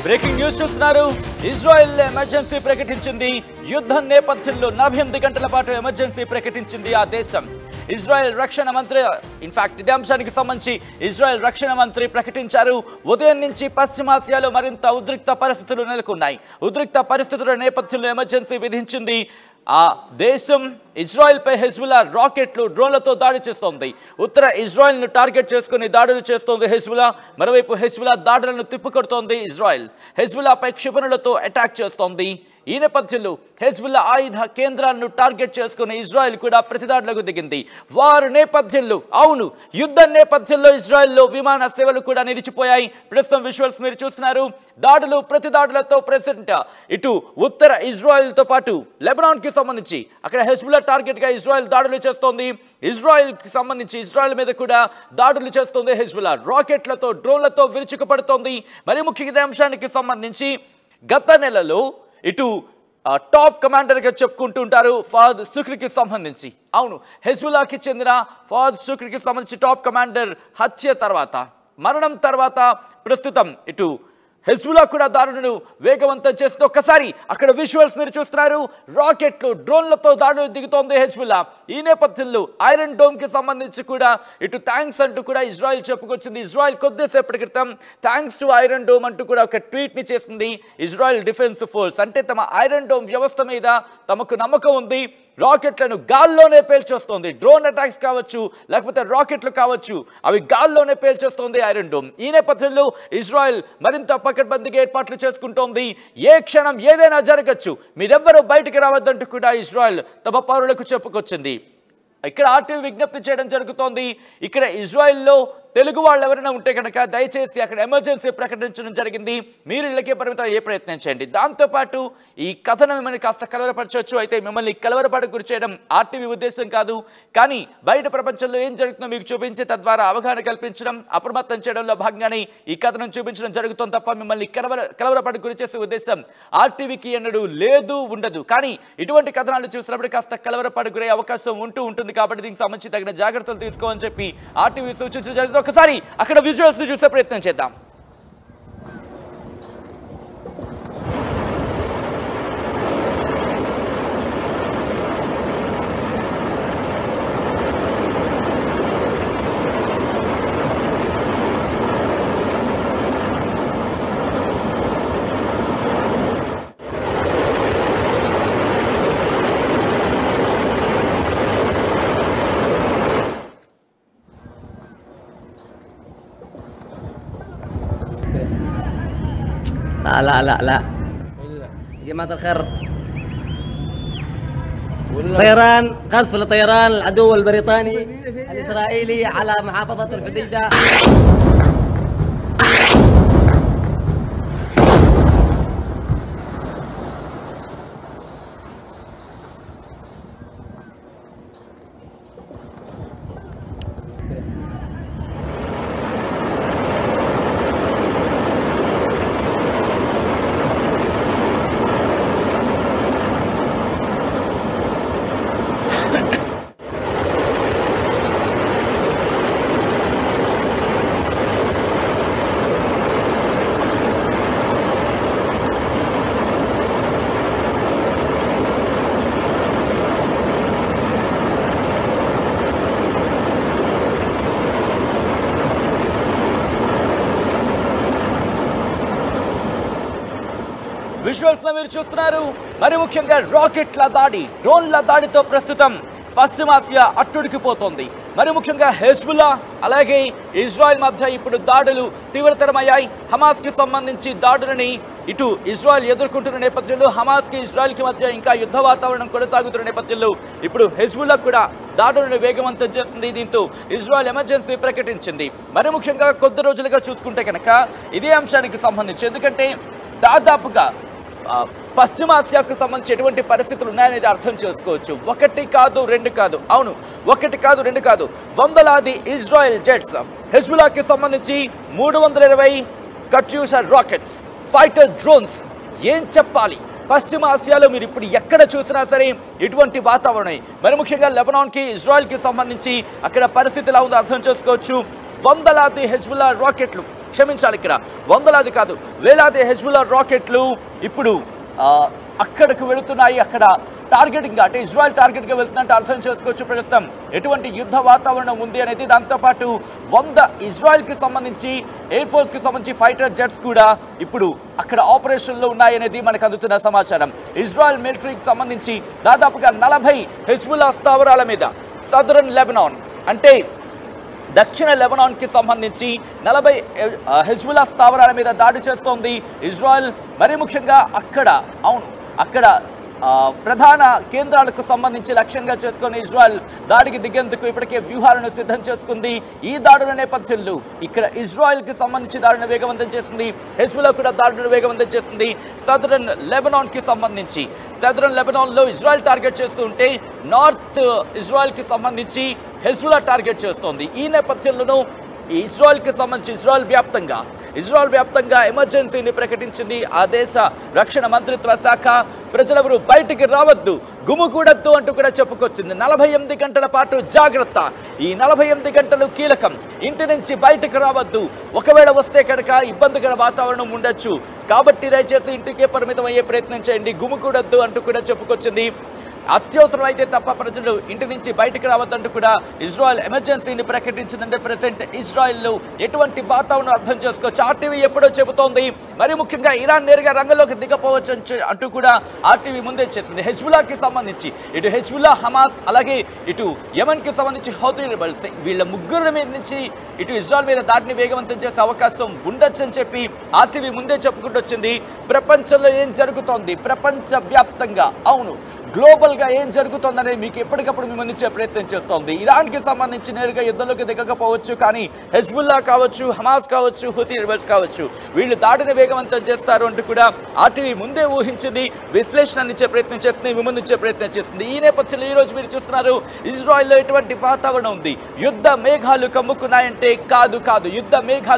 Breaking news చూస్తున్నారు. Israel emergency ప్రకటించింది. యుద్ధం నేపథ్యంలో 48 గంటల పాటు ఎమర్జెన్సీ ప్రకటించింది ఆ దేశం. ఇజ్రాయెల్ రక్షణ మంత్రి ఇన్ఫాక్ట్ ఇదే అంశానికి సంబంధించి ఇజ్రాయెల్ రక్షణ మంత్రి ప్రకటించారు. ఉదయం నుంచి పశ్చిమాసియాలో మరింత ఉద్రిక్త పరిస్థితులు నెలకొన్నాయి. ఉద్రిక్త పరిస్థితుల నేపథ్యంలో ఎమర్జెన్సీ విధించింది. ఆ దేశం ఇజ్రాయెల్పై హెజ్బుల్లా రాకెట్లు డ్రోన్లతో దాడి చేస్తోంది. ఉత్తర ఇజ్రాయెల్ను టార్గెట్ చేసుకుని దాడులు చేస్తోంది హెజ్బుల్లా. మరోవైపు హెజ్బుల్లా దాడులను తిప్పికొడుతోంది ఇజ్రాయెల్. హెజ్బుల్లాపై క్షిపణులతో అటాక్ చేస్తోంది. ఈ నేపథ్యంలో హెజ్బుల్లా ఆయుధ కేంద్రాలను టార్గెట్ చేసుకుని ఇజ్రాయెల్ కూడా ప్రతిదాడులకు దిగింది. వారు నేపథ్యంలో అవును యుద్ధం నేపథ్యంలో ఇజ్రాయెల్లో విమాన సేవలు కూడా నిలిచిపోయాయి. ప్రస్తుతం విజువల్స్ మీరు చూస్తున్నారు. దాడులు ప్రతిదాడులతో ప్రెసిడెంట్ ఇటు ఉత్తర ఇజ్రాయెల్తో పాటు లెబనాన్కి సంబంధించి అక్కడ హెజ్బుల్లా టార్గెట్గా ఇజ్రాయెల్ దాడులు చేస్తోంది. ఇజ్రాయెల్కి సంబంధించి ఇజ్రాయెల్ మీద కూడా దాడులు చేస్తోంది హెజ్బుల్లా. రాకెట్లతో డ్రోన్లతో విరుచుకుపడుతోంది. మరి ముఖ్యంగా ఇదే అంశానికి సంబంధించి గత నెలలో ఇటు టాప్ కమాండర్గా చెప్పుకుంటుంటారు ఫాద్ సుఖ్రీకి సంబంధించి. అవును హెజ్బుల్లాకి చెందిన ఫాద్ సుఖ్రీకి సంబంధించి టాప్ కమాండర్ హత్య తర్వాత మరణం తర్వాత ప్రస్తుతం ఇటు హెజ్బుల్లా కూడా దాడులను వేగవంతం చేస్తూ ఒక్కసారి అక్కడ విజువల్స్ మీరు చూస్తున్నారు. రాకెట్లు డ్రోన్లతో దాడులు దిగుతోంది హెజ్బుల్లా. ఈ నేపథ్యంలో ఐరన్ డోమ్కి సంబంధించి కూడా ఇటు థ్యాంక్స్ అంటూ కూడా ఇజ్రాయెల్ చెప్పుకొచ్చింది. ఇజ్రాయెల్ కొద్దిసేపటి క్రితం థ్యాంక్స్ టు ఐరన్ డోమ్ అంటూ కూడా ఒక ట్వీట్ని చేసింది ఇజ్రాయెల్ డిఫెన్స్ ఫోర్స్. అంటే తమ ఐరన్ డోమ్ వ్యవస్థ మీద తమకు నమ్మకం ఉంది. రాకెట్లను గాల్లోనే పేల్చేస్తోంది. డ్రోన్ అటాక్స్ కావచ్చు లేకపోతే రాకెట్లు కావచ్చు అవి గాల్లోనే పేల్చేస్తోంది ఐరన్ డోమ్. ఈ నేపథ్యంలో ఇజ్రాయెల్ మరింత పకడ్బందీగా ఏర్పాట్లు చేసుకుంటోంది. ఏ క్షణం ఏదైనా జరగచ్చు, మీరెవ్వరూ బయటికి రావద్దంటూ కూడా ఇజ్రాయెల్ తమ పౌరులకు చెప్పుకొచ్చింది. ఇక్కడ ఆర్టీవీ విజ్ఞప్తి చేయడం జరుగుతోంది. ఇక్కడ ఇజ్రాయెల్లో తెలుగు వాళ్ళు ఎవరైనా ఉంటే కనుక దయచేసి అక్కడ ఎమర్జెన్సీ ప్రకటించడం జరిగింది. మీరు ఇళ్ళకే పరిమితం అయ్యే ప్రయత్నం చేయండి. దాంతోపాటు ఈ కథను మిమ్మల్ని కాస్త కలవరపరచవచ్చు. అయితే మిమ్మల్ని కలవరపడ గురి చేయడం ఆర్టీవీ ఉద్దేశం కాదు. కానీ బయట ప్రపంచంలో ఏం జరుగుతుందో మీకు చూపించి తద్వారా అవగాహన కల్పించడం అప్రమత్తం చేయడంలో భాగంగానే ఈ కథను చూపించడం జరుగుతుంది తప్ప మిమ్మల్ని కలవరపడ గురి చేసే ఉద్దేశం ఆర్టీవీకి ఎన్నడూ లేదు ఉండదు. కానీ ఇటువంటి కథనాలు చూసినప్పుడు కాస్త కలవరపడ గురే అవకాశం ఉంటుంది. కాబట్టి దీనికి సంబంధించి తగిన జాగ్రత్తలు తీసుకోవాలని చెప్పి ఆర్టీవీ సూచించడం జరుగుతుంది. ఒకసారి అక్కడ విజువల్స్ చూసే ప్రయత్నం చేద్దాం. لا لا لا يا جماعة الخير طيران قصف لطيران العدو البريطاني الإسرائيلي على محافظة الحديدة. విజువల్స్ మీరు చూస్తున్నారు. మరి ముఖ్యంగా రాకెట్ల దాడి డ్రోన్ల దాడితో ప్రస్తుతం పశ్చిమాసియా అట్టుడికిపోతోంది. మరి ముఖ్యంగా హెజ్బుల్లా అలాగే ఇజ్రాయెల్ మధ్య ఇప్పుడు దాడులు తీవ్రతరమయ్యాయి. హమాస్కి సంబంధించి దాడులని ఇటు ఇజ్రాయెల్ ఎదుర్కొంటున్న నేపథ్యంలో హమాస్కి ఇజ్రాయెల్కి మధ్య ఇంకా యుద్ధ వాతావరణం కొనసాగుతున్న నేపథ్యంలో ఇప్పుడు హెజ్బుల్లా కూడా దాడులను వేగవంతం చేస్తుంది. దీంతో ఇజ్రాయెల్ ఎమర్జెన్సీ ప్రకటించింది. మరి ముఖ్యంగా కొద్ది రోజులుగా చూసుకుంటే కనుక ఇదే అంశానికి సంబంధించి ఎందుకంటే దాదాపుగా పశ్చిమాసియాకు సంబంధించి ఎటువంటి పరిస్థితులు ఉన్నాయనేది అర్థం చేసుకోవచ్చు. ఒకటి కాదు రెండు కాదు, అవును ఒకటి కాదు రెండు కాదు, వందలాది ఇజ్రాయెల్ జెట్స్ హెజ్బుల్లాకి సంబంధించి 320 కట్యూషా రాకెట్స్ ఫైటర్ డ్రోన్స్. ఏం చెప్పాలి, పశ్చిమాసియాలో మీరు ఇప్పుడు ఎక్కడ చూసినా సరే ఇటువంటి వాతావరణం. మరి ముఖ్యంగా లెబనాన్కి ఇజ్రాయెల్కి సంబంధించి అక్కడ పరిస్థితి ఎలా ఉందో అర్థం చేసుకోవచ్చు. వందలాది హెజ్బుల్లా రాకెట్లు క్షమించాలి, ఇక్కడ వందలాది కాదు వేలాది హెజ్బుల్లా రాకెట్లు ఇప్పుడు అక్కడికి వెళుతున్నాయి. అక్కడ టార్గెటింగ్ అంటే ఇజ్రాయెల్ టార్గెట్గా వెళ్తున్నట్టు అర్థం చేసుకోవచ్చు. ప్రస్తుతం ఎటువంటి యుద్ధ వాతావరణం ఉంది అనేది, దాంతోపాటు 100 ఇజ్రాయెల్కి సంబంధించి ఎయిర్ ఫోర్స్కి సంబంధించి ఫైటర్ జెట్స్ కూడా ఇప్పుడు అక్కడ ఆపరేషన్లో ఉన్నాయనేది మనకు అందుతున్న సమాచారం. ఇజ్రాయెల్ మిలిటరీకి సంబంధించి దాదాపుగా 40 హెజ్బుల్లా స్థావరాల మీద సదరన్ లెబనాన్ అంటే దక్షిణ లెబనాన్కి సంబంధించి 40 హెజ్బుల్లా స్థావరాల మీద దాడి చేస్తోంది ఇజ్రాయెల్. మరీ ముఖ్యంగా అక్కడ ప్రధాన కేంద్రాలకు సంబంధించి లక్ష్యంగా చేసుకుని ఇజ్రాయెల్ దాడికి దిగేందుకు ఇప్పటికే వ్యూహాలను సిద్ధం చేసుకుంది. ఈ దాడుల నేపథ్యంలో ఇక్కడ ఇజ్రాయెల్కి సంబంధించి దాడిని వేగవంతం చేసింది, హెజ్బుల్లా కూడా దాడులను వేగవంతం చేసింది. సదరన్ లెబనాన్కి సంబంధించి సదరన్ లెబనాన్లో ఇజ్రాయెల్ టార్గెట్ చేస్తూ ఉంటే నార్త్ ఇజ్రాయెల్కి సంబంధించి హెజ్బుల్లా టార్గెట్ చేస్తోంది. ఈ నేపథ్యంలోనూ ఇజ్రాయెల్కి సంబంధించి ఇజ్రాయెల్ వ్యాప్తంగా ఎమర్జెన్సీని ప్రకటించింది ఆ దేశ రక్షణ మంత్రిత్వ శాఖ. ప్రజలెవరూ బయటికి రావద్దు, గుమికూడద్దు అంటూ కూడా చెప్పుకొచ్చింది. 48 గంటల పాటు జాగ్రత్త, ఈ 48 గంటలు కీలకం. ఇంటి నుంచి బయటకు రావద్దు, ఒకవేళ వస్తే కనుక ఇబ్బందికర వాతావరణం ఉండొచ్చు, కాబట్టి దయచేసి ఇంటికే పరిమితం అయ్యే ప్రయత్నం చేయండి, గుమికూడద్దు అంటూ కూడా చెప్పుకొచ్చింది. అత్యవసరం అయితే తప్ప ప్రజలు ఇంటి నుంచి బయటకు రావద్దంటూ కూడా ఇజ్రాయెల్ ఎమర్జెన్సీని ప్రకటించిందంటే ప్రెసెంట్ ఇజ్రాయెల్లో ఎటువంటి వాతావరణం అర్థం చేసుకోవచ్చు. ఆర్టీవీ ఎప్పుడో చెబుతోంది, మరి ముఖ్యంగా ఇరాన్ నేరుగా రంగంలోకి దిగపోవచ్చు అంటూ కూడా ఆర్టీవీ ముందే చెప్పింది. హెజ్బుల్లాకి సంబంధించి ఇటు హెజ్బుల్లా, హమాస్ అలాగే ఇటు యెమెన్కి సంబంధించి హౌతీ రెబెల్స్ వీళ్ళ ముగ్గురు మీద నుంచి ఇటు ఇజ్రాయెల్ మీద దాడిని వేగవంతం చేసే అవకాశం ఉండొచ్చని చెప్పి ఆర్టీవీ ముందే చెప్పుకుంటూ వచ్చింది. ప్రపంచంలో ఏం జరుగుతోంది, ప్రపంచవ్యాప్తంగా గ్లోబల్గా ఏం జరుగుతుందనేది మీకు ఎప్పటికప్పుడు మేము అందించే ప్రయత్నం చేస్తోంది. ఇరాన్కి సంబంధించి నేరుగా యుద్ధంలోకి దిగకపోవచ్చు, కానీ హెజ్బుల్లా కావచ్చు, హమాస్ కావచ్చు, హూతీ రెబెల్స్ కావచ్చు, వీళ్ళు దాడిని వేగవంతం చేస్తారు అంటూ కూడా ఆర్టీవీ ముందే ఊహించింది, విశ్లేషణ అందించే ప్రయత్నం చేస్తుంది, విమందించే ప్రయత్నం చేస్తుంది. ఈ నేపథ్యంలో ఈ రోజు మీరు చూస్తున్నారు ఇజ్రాయెల్లో ఎటువంటి వాతావరణం ఉంది. యుద్ధ మేఘాలు కమ్ముకున్నాయంటే కాదు, యుద్ధ మేఘాలు